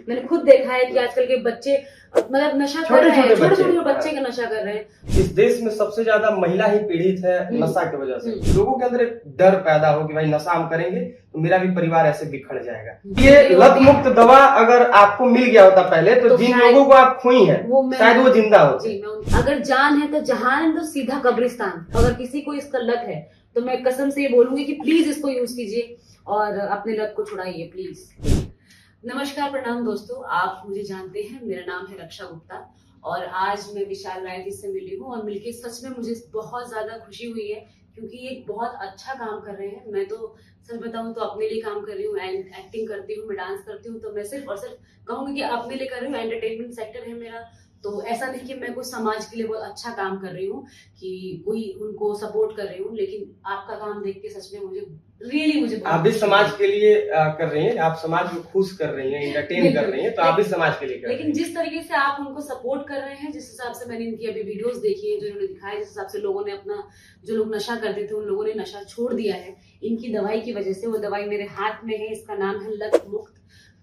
मैंने खुद देखा है कि आजकल के बच्चे मतलब नशा कर रहे हैं, छोटे छोटे बच्चे का नशा कर रहे हैं। इस देश में सबसे ज्यादा महिला ही पीड़ित है नशा की वजह से। लोगों के अंदर एक डर पैदा हो कि भाई नशा हम करेंगे तो मेरा भी परिवार ऐसे बिखर जाएगा। ये लत मुक्त दवा अगर आपको मिल गया होता पहले तो जिन लोगों को आप खोई हैं शायद वो जिंदा होते। अगर जान है तो जहान, तो सीधा कब्रिस्तान। अगर किसी को इसका लत है तो मैं कसम से ये बोलूंगी कि प्लीज इसको यूज कीजिए और अपने लत को छुड़ाइए प्लीज। नमस्कार, प्रणाम दोस्तों, आप मुझे जानते हैं, मेरा नाम है रक्षा गुप्ता और आज मैं विशाल राय जी से मिली हूँ और मिलके सच में मुझे बहुत ज्यादा खुशी हुई है क्योंकि ये बहुत अच्छा काम कर रहे हैं। मैं तो सच बताऊं तो अपने लिए काम कर रही हूँ, एक्टिंग करती हूँ, मैं डांस करती हूँ, तो मैं सिर्फ और सिर्फ कहूंगी कि अपने लिए कर रही हूँ। एंटरटेनमेंट सेक्टर है मेरा, तो ऐसा नहीं कि मैं कुछ समाज के लिए बहुत अच्छा काम कर रही हूँ कि कोई उनको सपोर्ट कर रही हूँ, लेकिन आपका काम देख के सच में मुझे आप भी समाज के लिए कर रही हैं, आप समाज को खुश कर रही हैं, एंटरटेन कर रही हैं, तो आप भी समाज के लिए कर रही हैं। लेकिन जिस तरीके से आप उनको सपोर्ट कर रहे हैं, जिस हिसाब से मैंने इनकी अभी वीडियोस देखी है, जो इन्होंने दिखाया, जिस हिसाब से लोगों ने अपना, जो लोग नशा करते थे उन लोगों ने नशा छोड़ दिया है इनकी दवाई की वजह से। वो दवाई मेरे हाथ में है, इसका नाम है लत मुक्त।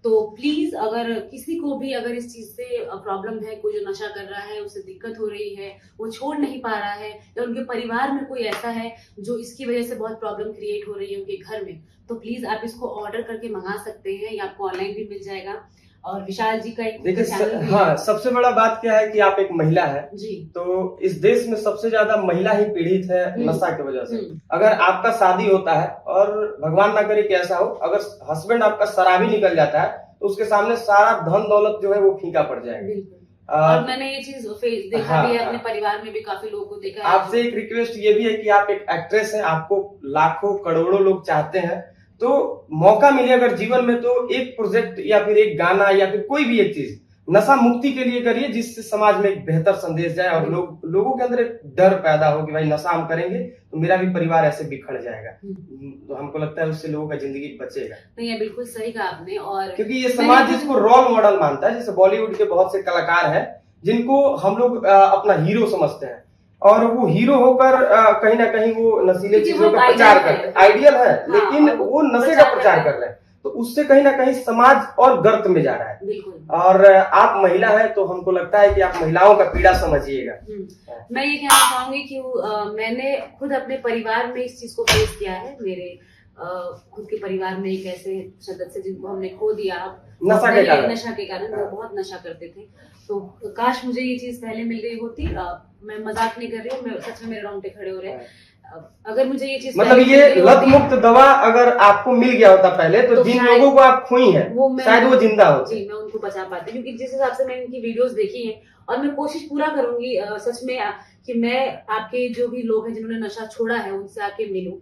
तो प्लीज अगर किसी को भी अगर इस चीज से प्रॉब्लम है, कोई जो नशा कर रहा है उसे दिक्कत हो रही है, वो छोड़ नहीं पा रहा है, या उनके परिवार में कोई ऐसा है जो इसकी वजह से बहुत प्रॉब्लम क्रिएट हो रही है उनके घर में, तो प्लीज आप इसको ऑर्डर करके मंगा सकते हैं या आपको ऑनलाइन भी मिल जाएगा। और विशाल जी का एक देखिए, हाँ, सबसे बड़ा बात क्या है कि आप एक महिला है जी, तो इस देश में सबसे ज्यादा महिला ही पीड़ित है नशा की वजह से। अगर आपका शादी होता है और भगवान ना करे कि ऐसा हो, अगर हस्बैंड आपका शराबी निकल जाता है तो उसके सामने सारा धन दौलत जो है वो फीका पड़ जाएगा। और मैंने ये चीज देखा भी है, अपने परिवार में भी काफी लोगों को देखा है। आपसे एक रिक्वेस्ट ये भी है कि आप एक एक्ट्रेस हैं, आपको लाखों करोड़ों लोग चाहते हैं, तो मौका मिले अगर जीवन में तो एक प्रोजेक्ट या फिर एक गाना या फिर कोई भी एक चीज नशा मुक्ति के लिए करिए, जिससे समाज में एक बेहतर संदेश जाए और लोगों के अंदर एक डर पैदा हो कि भाई नशा हम करेंगे तो मेरा भी परिवार ऐसे बिखर जाएगा। तो हमको लगता है उससे लोगों का जिंदगी बचेगा। नहीं, ये बिल्कुल सही कहा आपने। और क्योंकि ये समाज जिसको रोल मॉडल मानता है, जैसे बॉलीवुड के बहुत से कलाकार हैं जिनको हम लोग अपना हीरो समझते हैं, और वो हीरो होकर कहीं ना कहीं वो नशीले चीजों का प्रचार करते हैं, आइडियल है, लेकिन वो नशे का प्रचार कर रहे हैं, तो उससे कहीं ना कहीं समाज और गर्त में जा रहा है। और आप महिला है तो हमको लगता है कि आप महिलाओं का पीड़ा समझिएगा। मैं ये कहना चाहूंगी कि मैंने खुद अपने परिवार में इस चीज को फेस किया है। मेरे खुद के परिवार में एक ऐसे सदस्य जिनको हमने खो दिया नशा के कारण। वो बहुत नशा करते थे, तो काश मुझे ये चीज पहले मिल गई होती। मैं मजाक नहीं कर रही हूँ, मैं सच में मेरे रोंगटे खड़े हो रहे हैं। अगर मुझे ये चीज मतलब ये लत मुक्त दवा अगर आपको मिल गया होता पहले तो जिन लोगों को आप खोई हैं शायद वो जिंदा होते। जी, मैं उनको बचा पाती, क्योंकि जिस हिसाब से मैंने इनकी वीडियोस देखी हैं, और मैं कोशिश पूरा करूंगी सच में कि मैं आपके जो भी लोग हैं जिन्होंने नशा छोड़ा है उनसे आके मिलूं।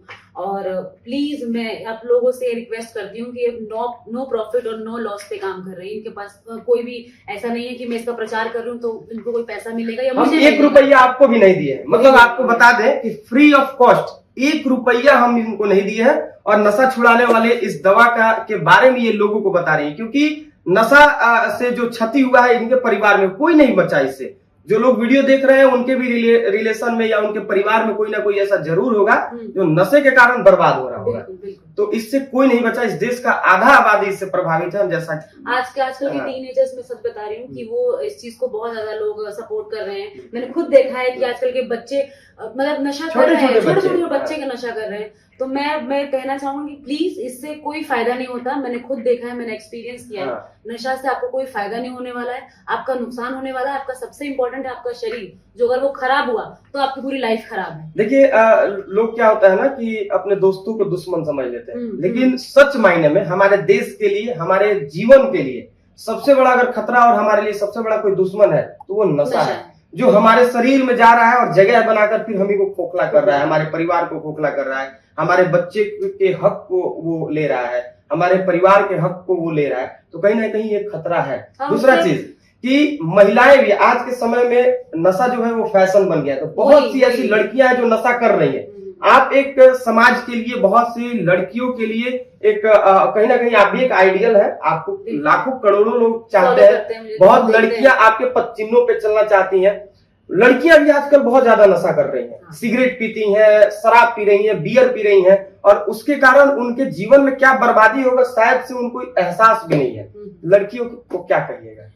और प्लीज मैं आप लोगों से रिक्वेस्ट करती हूँ कि नो प्रॉफिट और नो लॉस पे काम कर रहे हैं। इनके पास कोई भी ऐसा नहीं है कि मैं इसका प्रचार कर रही हूँ तो इनको कोई पैसा मिलेगा या मुझे 1 रुपया आपको भी नहीं दिए। मतलब आपको बता दें कि फ्री ऑफ कॉस्ट 1 रुपया हम इनको नहीं दिए हैं, और नशा छुड़ाने वाले इस दवा के बारे में ये लोगों को बता रही है, क्योंकि नशा से जो क्षति हुआ है इनके परिवार में कोई नहीं बचा इससे। जो लोग वीडियो देख रहे हैं उनके भी रिलेशन में या उनके परिवार में कोई ना कोई ऐसा जरूर होगा जो नशे के कारण बर्बाद हो रहा होगा। तो इससे कोई नहीं बचा। इस देश का आधा आबादी इससे प्रभावित है। जैसा आजकल के टीनेजर्स में सच बता रही हूँ कि वो इस चीज को बहुत ज्यादा लोग सपोर्ट कर रहे हैं। मैंने खुद देखा है कि आजकल के बच्चे मतलब नशा कर रहे हैं, छोटे छोटे बच्चे का नशा कर रहे हैं। तो मैं कहना चाहूंगी प्लीज इससे कोई फायदा नहीं होता। मैंने खुद देखा है, मैंने एक्सपीरियंस किया है। नशा से आपको कोई फायदा नहीं होने वाला है, आपका नुकसान होने वाला है। आपका सबसे इम्पोर्टेंट है आपका शरीर, जो अगर वो खराब हुआ तो आपकी पूरी लाइफ खराब है। देखिए, लोग क्या होता है ना कि अपने दोस्तों को दुश्मन समझ लेते हैं, लेकिन सच मायने में हमारे देश के लिए, हमारे जीवन के लिए सबसे बड़ा अगर खतरा और हमारे लिए सबसे बड़ा कोई दुश्मन है तो वो नशा है, जो हमारे शरीर में जा रहा है और जगह बनाकर फिर हम ही को खोखला कर रहा है, हमारे परिवार को खोखला कर रहा है, हमारे बच्चे के हक को वो ले रहा है, हमारे परिवार के हक को वो ले रहा है। तो कहीं ना कहीं ये खतरा है। दूसरा चीज कि महिलाएं भी आज के समय में नशा जो है वो फैशन बन गया है, तो बहुत सी ऐसी लड़कियां हैं जो नशा कर रही हैं। आप एक समाज के लिए, बहुत सी लड़कियों के लिए एक कहीं ना कहीं आप भी एक आइडियल है। आपको लाखों करोड़ों लोग चाहते हैं, बहुत लड़कियां आपके पद चिन्हों पे चलना चाहती हैं। लड़कियां भी आजकल बहुत ज्यादा नशा कर रही हैं, सिगरेट पीती हैं, शराब पी रही हैं, बियर पी रही हैं, और उसके कारण उनके जीवन में क्या बर्बादी होगा शायद से उनको एहसास भी नहीं है। लड़कियों को क्या कहिएगा?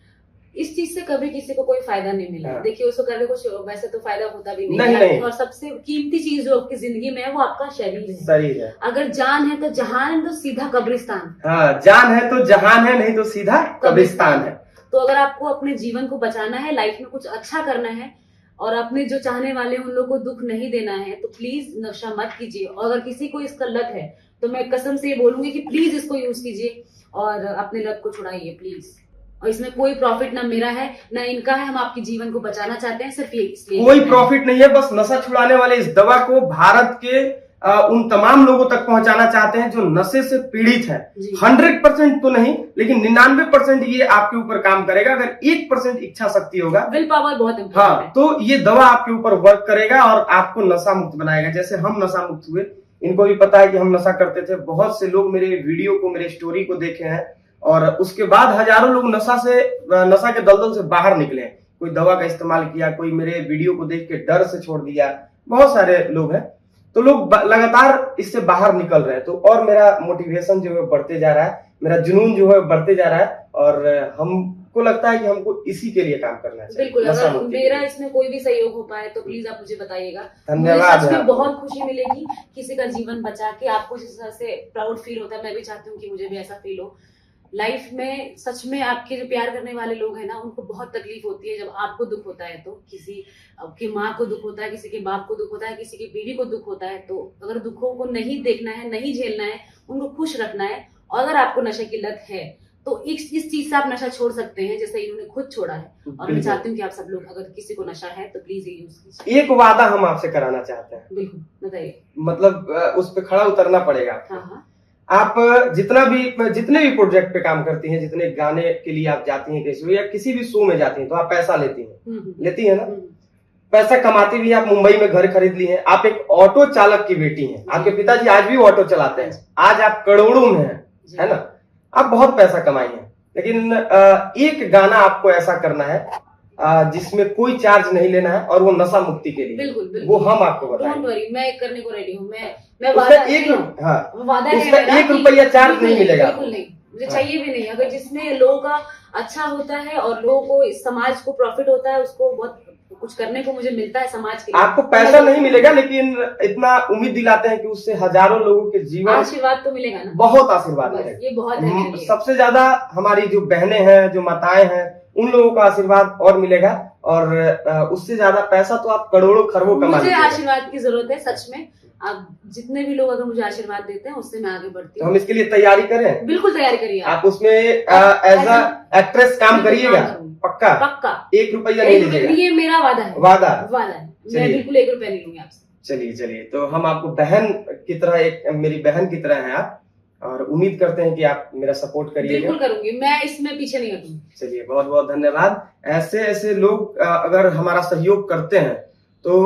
इस चीज से कभी किसी को कोई फायदा नहीं मिला। हाँ। देखिए, उसको करके कुछ वैसे तो फायदा होता भी नहीं, है। नहीं। और सबसे कीमती चीज जो आपकी जिंदगी में है वो आपका शरीर है। शरीर है। अगर जान है तो जहान, तो सीधा कब्रिस्तान। हाँ, जान है तो जहान है, नहीं तो सीधा कब्रिस्तान है। तो अगर आपको अपने जीवन को बचाना है, लाइफ में कुछ अच्छा करना है, और अपने जो चाहने वाले उन लोगों को दुख नहीं देना है, तो प्लीज नशा मत कीजिए। और अगर किसी को इसका लत है तो मैं कसम से ये बोलूंगी कि प्लीज इसको यूज कीजिए और अपने लत को छुड़ाइए प्लीज। और इसमें कोई प्रॉफिट ना मेरा है ना इनका है, हम आपके जीवन को बचाना चाहते हैं, सिर्फ ये इसलिए। कोई प्रॉफिट नहीं है, बस नशा छुड़ाने वाले इस दवा को भारत के उन तमाम लोगों तक पहुंचाना चाहते हैं जो नशे से पीड़ित हैं। 100% तो नहीं, लेकिन 99% ये आपके ऊपर काम करेगा। अगर 1% इच्छा शक्ति होगा, विल पावर बहुत इम्पोर्टेंट हाँ, है, तो ये दवा आपके ऊपर वर्क करेगा और आपको नशा मुक्त बनाएगा। जैसे हम नशा मुक्त हुए, इनको भी पता है कि हम नशा करते थे। बहुत से लोग मेरे वीडियो को, मेरे स्टोरी को देखे हैं, और उसके बाद हजारों लोग नशा के दलदल से बाहर निकले। कोई दवा का इस्तेमाल किया, कोई मेरे वीडियो को देख के डर से छोड़ दिया, बहुत सारे लोग हैं। तो लोग लगातार इससे बाहर निकल रहे हैं। तो और मेरा मोटिवेशन जो है बढ़ते जा रहा है, मेरा जुनून जो है बढ़ते जा रहा है, और हमको लगता है कि हमको इसी के लिए काम करना चाहिए। बिल्कुल, अगर मेरा इसमें कोई भी सहयोग हो पाए तो प्लीज आप मुझे बताइएगा। धन्यवाद। मुझे बहुत खुशी मिलेगी किसी का जीवन बचा के। आपको जिस तरह से प्राउड फील होता है, मैं भी चाहती हूँ कि मुझे भी ऐसा फील हो। लाइफ में सच में आपके जो प्यार करने वाले लोग हैं ना, उनको बहुत तकलीफ होती है जब आपको दुख होता है। तो किसी की माँ को दुख होता है, किसी के बाप को दुख होता है, किसी की बीवी को दुख होता है। तो अगर दुखों को नहीं देखना है, नहीं झेलना है, उनको खुश रखना है, और अगर आपको नशे की लत है तो इस चीज से आप नशा छोड़ सकते हैं, जैसे इन्होंने खुद छोड़ा है। और मैं चाहती हूँ कि आप सब लोग, अगर किसी को नशा है तो प्लीज ये यूज कीजिए। एक वादा हम आपसे कराना चाहते हैं। बिल्कुल, बताइए। मतलब उस पर खड़ा उतरना पड़ेगा। हाँ। आप जितने भी प्रोजेक्ट पे काम करती हैं, जितने गाने के लिए आप जाती हैं कैसे, या किसी भी शो में जाती हैं, तो आप पैसा लेती हैं, लेती है ना। पैसा कमाती भी, आप मुंबई में घर खरीद ली हैं, आप एक ऑटो चालक की बेटी हैं, आपके पिताजी आज भी ऑटो चलाते हैं, आज आप करोड़ों में हैं, है ना। आप बहुत पैसा कमाई हैं, लेकिन एक गाना आपको ऐसा करना है जिसमें कोई चार्ज नहीं लेना है, और वो नशा मुक्ति के लिए। बिल्कुल, बिल्कुल। वो हम आपको बताएंगे। डोंट वरी, मैं करने को रेडी हूँ। मैं उसका वादा उसका 1 रुपया चार्ज नहीं मिलेगा। बिल्कुल नहीं, मुझे चाहिए भी नहीं। अगर जिसमें लोगों का अच्छा होता है और लोगों को, इस समाज को प्रॉफिट होता है, उसको बहुत कुछ करने को मुझे मिलता है समाज के लिए। आपको पैसा नहीं मिलेगा, लेकिन इतना उम्मीद दिलाते हैं कि उससे हजारों लोगों के जीवन, आशीर्वाद तो मिलेगा ना। बहुत आशीर्वाद मिलेगा। ये बहुत है। सबसे ज्यादा हमारी जो बहनें हैं, जो माताएं हैं, उन लोगों का आशीर्वाद और मिलेगा, और उससे ज्यादा पैसा तो आप करोड़ों खरबों कमा मुझे लीजिएगा। आशीर्वाद की जरूरत है सच में। आप जितने भी लोग अगर मुझे आशीर्वाद देते हैं, उससे मैं आगे बढ़ती तो हूँ। हम इसके लिए तैयारी करें। बिल्कुल तैयारी करिए। आप उसमें एज अ एक्ट्रेस काम करिएगा, पक्का। 1 रुपया नहीं लीजिएगा। ये मेरा वादा है। वादा है। मैं बिल्कुल 1 रुपया नहीं लूंगी आपसे। चलिए, तो हम आपको बहन की तरह, एक मेरी बहन की तरह हैं आप, और उम्मीद करते हैं कि आप मेरा सपोर्ट करिएगा। बिल्कुल करूंगी, मैं इसमें पीछे नहीं हटूंगी। चलिए, बहुत बहुत धन्यवाद। ऐसे लोग अगर हमारा सहयोग करते हैं, तो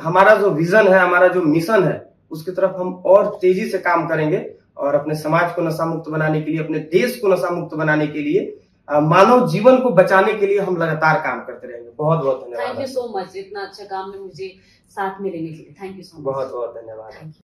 हमारा जो विजन है, हमारा जो मिशन है, उसकी तरफ हम और तेजी से काम करेंगे, और अपने समाज को नशा मुक्त बनाने के लिए, अपने देश को नशा मुक्त बनाने के लिए, मानव जीवन को बचाने के लिए हम लगातार काम करते रहेंगे। बहुत बहुत धन्यवाद। थैंक यू सो मच, इतना अच्छा काम में मुझे साथ में लेने के लिए। Thank you so much. बहुत बहुत धन्यवाद।